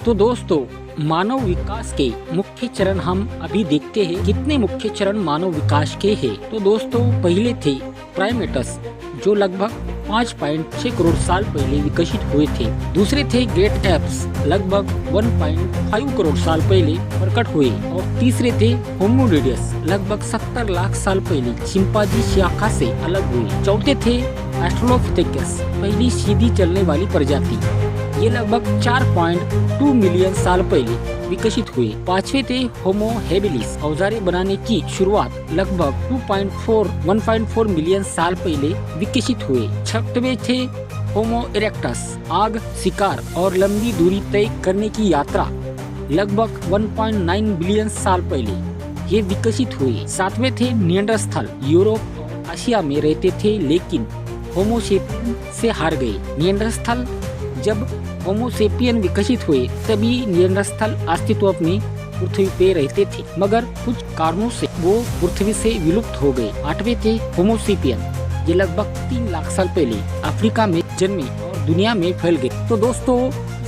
तो दोस्तों, मानव विकास के मुख्य चरण हम अभी देखते हैं। कितने मुख्य चरण मानव विकास के हैं। तो दोस्तों, पहले थे प्राइमेटस जो लगभग 5.6 करोड़ साल पहले विकसित हुए थे। दूसरे थे ग्रेट एप्स लगभग 1.5 करोड़ साल पहले प्रकट हुए। और तीसरे थे होमोनिडस लगभग 70 लाख साल पहले चिंपांजी शाखा से अलग हुए। चौथे थे ऑस्ट्रेलोपिथेकस पहली सीधी चलने वाली प्रजाति, ये लगभग 4.2 मिलियन साल पहले विकसित हुए। पांचवे थे होमो हेबिलिस औजारें बनाने की शुरुआत लगभग 1.4 मिलियन साल पहले विकसित हुए। छठवें थे होमो इरेक्टस आग शिकार और लंबी दूरी तय करने की यात्रा लगभग 1.9 बिलियन साल पहले ये विकसित हुए। सातवें थे निएंडरस्थल यूरोप और एशिया में रहते थे लेकिन होमोसेपियन से हार गए। निएंडरस्थल जब होमोसेपियन विकसित हुए तभी निएंडरस्थल अस्तित्व में पृथ्वी पे रहते थे, मगर कुछ कारणों से वो पृथ्वी से विलुप्त हो गए। आठवें थे होमोसेपियन, ये लगभग 3 लाख साल पहले अफ्रीका में जन्मे और दुनिया में फैल गए। तो दोस्तों,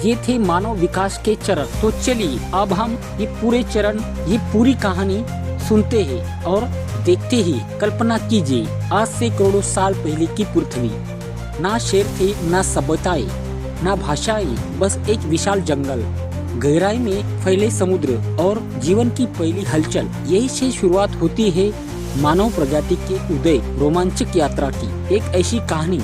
ये थे मानव विकास के चरण। तो चलिए अब हम ये पूरे चरण, ये पूरी कहानी सुनते हैं और देखते ही। कल्पना कीजिए, आज से करोड़ों साल पहले की पृथ्वी, ना शेर थे, ना सभ्यताएं, ना भाषाएं, बस एक विशाल जंगल, गहराई में फैले समुद्र और जीवन की पहली हलचल। यही से शुरुआत होती है मानव प्रजाति के उदय रोमांचक यात्रा की। एक ऐसी कहानी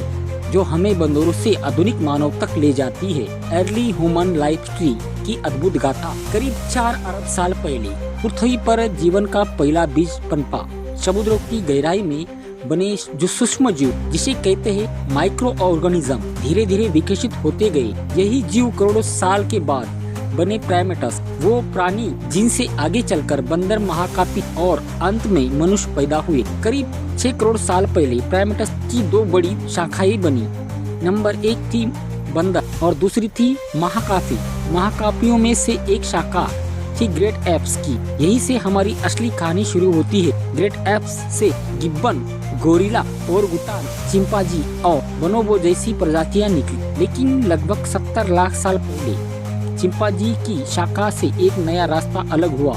जो हमें बंदरों से आधुनिक मानव तक ले जाती है। अर्ली ह्यूमन लाइफ ट्री की अद्भुत गाथा। करीब 4 अरब साल पहले पृथ्वी पर जीवन का पहला बीज पनपा। समुद्रों की गहराई में बने जो सूक्ष्म जीव, जिसे कहते हैं माइक्रो ऑर्गेनिज्म, धीरे धीरे विकसित होते गए। यही जीव करोड़ों साल के बाद बने प्राइमेटस, वो प्राणी जिनसे आगे चलकर बंदर, महाकापी और अंत में मनुष्य पैदा हुए। करीब 6 करोड़ साल पहले प्राइमेटस की 2 बड़ी शाखाएं बनी। नंबर 1 थी बंदर और दूसरी थी महाकापी। महाकापियों में से एक शाखा थी ग्रेट एप्स की। यही से हमारी असली कहानी शुरू होती है। ग्रेट एप्स से गिब्बन, गोरिल्ला, ओरंगुटान, चिंपांजी और बोनोबो जैसी प्रजातियां निकली। लेकिन लगभग 70 लाख साल पहले चिंपांजी की शाखा से एक नया रास्ता अलग हुआ।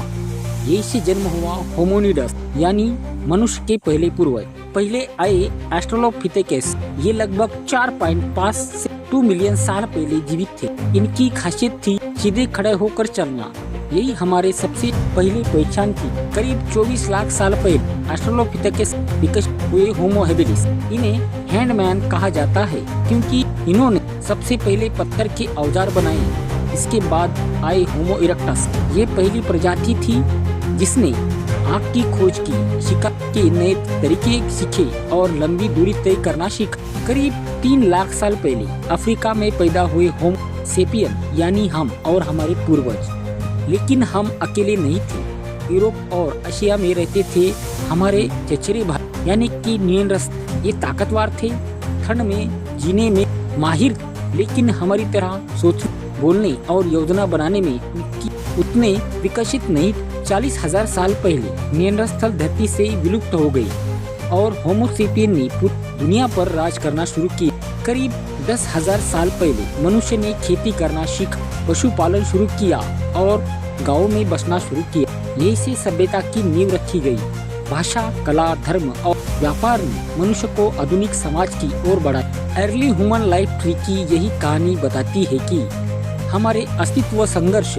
यही से जन्म हुआ होमोनिडस यानी मनुष्य के पहले पूर्वज। पहले आए ऑस्ट्रेलोपिथेकस, ये लगभग 4.5 से 2 मिलियन साल पहले जीवित थे। इनकी खासियत थी सीधे खड़े होकर चलना। यही हमारे सबसे पहले पहचान थी। करीब 24 लाख साल पहले ऑस्ट्रेलोपिथेकस विकसित हुए होमो हेबिलिस। इन्हें हैंडमैन कहा जाता है क्योंकि इन्होंने सबसे पहले पत्थर के औजार बनाए। इसके बाद आए होमो इरेक्टस, ये पहली प्रजाति थी जिसने आग की खोज की, शिकार के नए तरीके सीखे और लंबी दूरी तय करना सीखा। करीब 3 लाख साल पहले अफ्रीका में पैदा हुए होमो सेपियन यानी हम और हमारे पूर्वज। लेकिन हम अकेले नहीं थे, यूरोप और एशिया में रहते थे हमारे चचेरे भाई यानी कि निएंडरस्थल। ये ताकतवर थे, ठंड में जीने में माहिर, लेकिन हमारी तरह सोचने, बोलने और योजना बनाने में उतने विकसित नहीं। 40,000 साल पहले निएंडरस्थल धरती से विलुप्त हो गई और होमोसेपियन ने पूरी दुनिया पर राज करना शुरू किया। करीब 10,000 साल पहले मनुष्य ने खेती करना सीखा, पशुपालन शुरू किया और गाँव में बसना शुरू किया। यही से सभ्यता की नींव रखी गई। भाषा, कला, धर्म और व्यापार ने मनुष्य को आधुनिक समाज की ओर बढ़ाया। अर्ली ह्यूमन लाइफ ट्री की यही कहानी बताती है कि हमारे अस्तित्व, संघर्ष,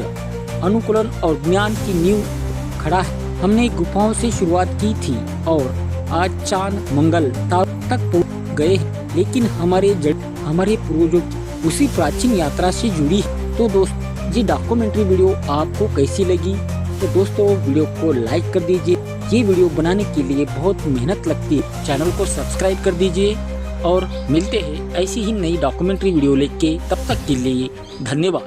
अनुकूलन और ज्ञान की नींव खड़ा है। हमने गुफाओं से शुरुआत की थी और आज चांद, मंगल, तारों तक पहुंच गए हैं, लेकिन हमारे जड़ हमारे पूर्वजों की उसी प्राचीन यात्रा से जुड़ी है। तो दोस्तों, ये डॉक्यूमेंट्री वीडियो आपको कैसी लगी? तो दोस्तों, वीडियो को लाइक कर दीजिए। ये वीडियो बनाने के लिए बहुत मेहनत लगती है। चैनल को सब्सक्राइब कर दीजिए और मिलते हैं ऐसी ही नई डॉक्यूमेंट्री वीडियो लेके। तब तक के लिए धन्यवाद।